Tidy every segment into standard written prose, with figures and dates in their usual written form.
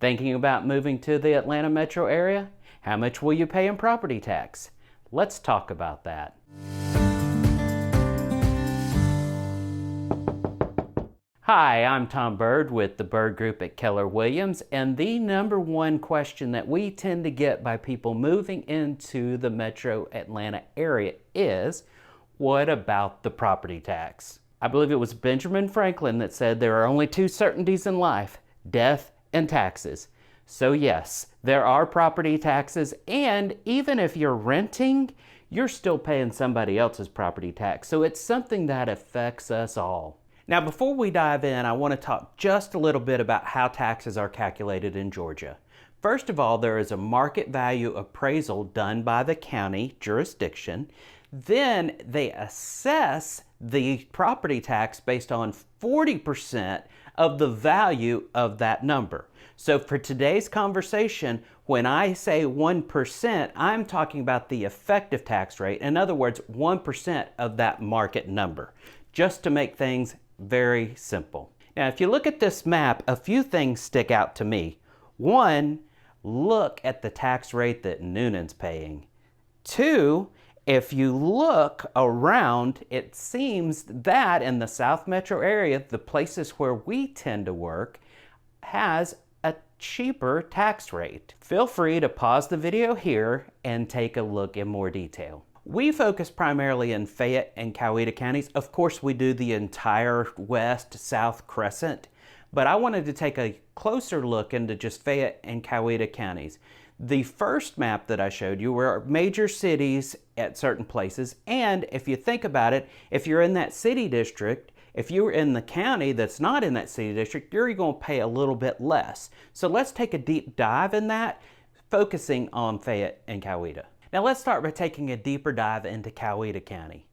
Thinking about moving to the Atlanta metro area? How much will you pay in property tax? Let's talk about that. Hi, I'm Tom Byrd with the Byrd Group at Keller Williams, and the number one question that we tend to get by people moving into the metro Atlanta area is, what about the property tax? I believe it was Benjamin Franklin that said there are only two certainties in life, death and taxes. So yes, there are property taxes, and even if you're renting, you're still paying somebody else's property tax. So it's something that affects us all. Now, before we dive in, I want to talk just a little bit about how taxes are calculated in Georgia. First of all, there is a market value appraisal done by the county jurisdiction. Then they assess the property tax based on 40% of the value of that number. So for today's conversation, when I say 1%, I'm talking about the effective tax rate. In other words, 1% of that market number, just to make things very simple. Now, if you look at this map, a few things stick out to me. One, look at the tax rate that Noonan's paying. Two, if you look around, it seems that in the South Metro area, the places where we tend to work, has a cheaper tax rate. Feel free to pause the video here and take a look in more detail. We focus primarily in Fayette and Coweta counties. Of course, we do the entire west-south crescent, but I wanted to take a closer look into just Fayette and Coweta counties. The first map that I showed you were major cities at certain places, and if you think about it, if you're in that city district, if you're in the county that's not in that city district, you're going to pay a little bit less. So let's take a deep dive in that, focusing on Fayette and Coweta. Now let's start by taking a deeper dive into Coweta County.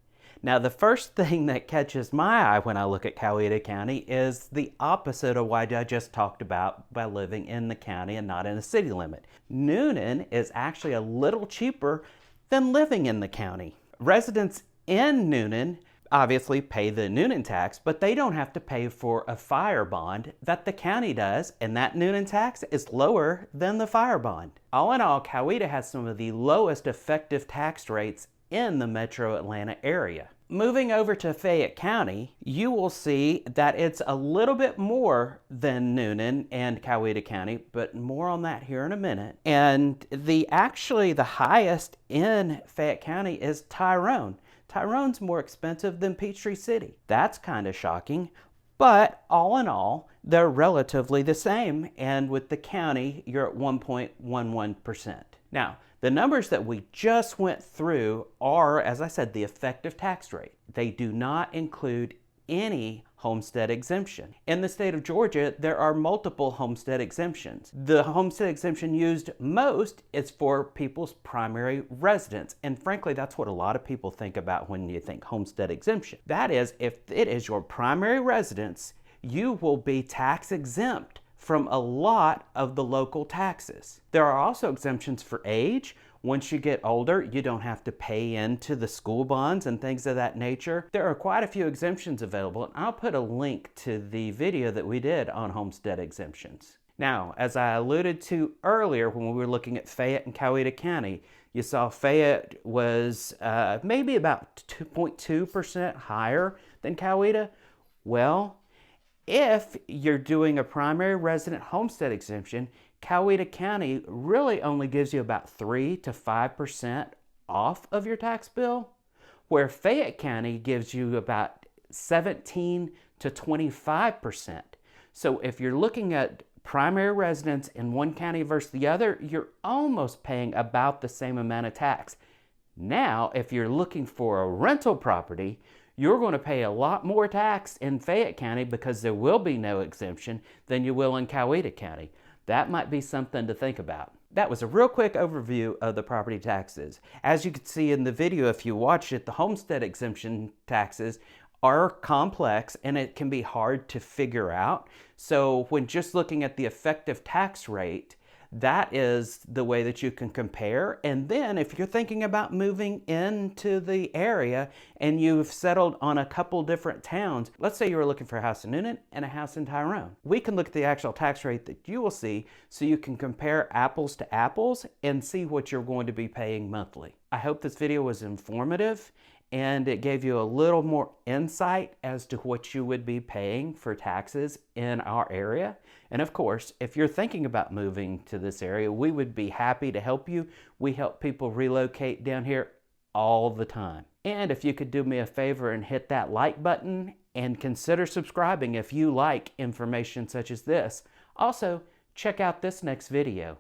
Now the first thing that catches my eye when I look at Coweta County is the opposite of what I just talked about by living in the county and not in a city limit. Noonan is actually a little cheaper than living in the county. Residents in Noonan obviously pay the Noonan tax, but they don't have to pay for a fire bond that the county does, and that Noonan tax is lower than the fire bond. All in all, Coweta has some of the lowest effective tax rates in the metro Atlanta area. Moving over to Fayette County, you will see that it's a little bit more than Noonan and Coweta County, but more on that here in a minute. And actually the highest in Fayette County is Tyrone. Tyrone's more expensive than Peachtree City. That's kind of shocking, but all in all, they're relatively the same, and with the county, you're at 1.11%. Now, the numbers that we just went through are, as I said, the effective tax rate. They do not include any homestead exemption. In the state of Georgia, there are multiple homestead exemptions. The homestead exemption used most is for people's primary residence. And frankly, that's what a lot of people think about when you think homestead exemption. That is, if it is your primary residence, you will be tax exempt from a lot of the local taxes. There are also exemptions for age. Once you get older, you don't have to pay into the school bonds and things of that nature. There are quite a few exemptions available, and I'll put a link to the video that we did on homestead exemptions. Now, as I alluded to earlier when we were looking at Fayette and Coweta County, you saw Fayette was maybe about 2.2% higher than Coweta. Well, if you're doing a primary resident homestead exemption, Coweta County really only gives you about 3 to 5% off of your tax bill, where Fayette County gives you about 17 to 25%. So if you're looking at primary residence in one county versus the other, you're almost paying about the same amount of tax. Now, if you're looking for a rental property, you're going to pay a lot more tax in Fayette County because there will be no exemption than you will in Coweta County. That might be something to think about. That was a real quick overview of the property taxes. As you can see in the video, if you watch it, the homestead exemption taxes are complex and it can be hard to figure out. So when just looking at the effective tax rate, That is the way that you can compare. And then if you're thinking about moving into the area and you've settled on a couple different towns, let's say you were looking for a house in Newnan and a house in Tyrone. We can look at the actual tax rate that you will see so you can compare apples to apples and see what you're going to be paying monthly. I hope this video was informative and it gave you a little more insight as to what you would be paying for taxes in our area. And of course, if you're thinking about moving to this area, we would be happy to help you. We help people relocate down here all the time. And if you could do me a favor and hit that like button and consider subscribing if you like information such as this. Also, check out this next video.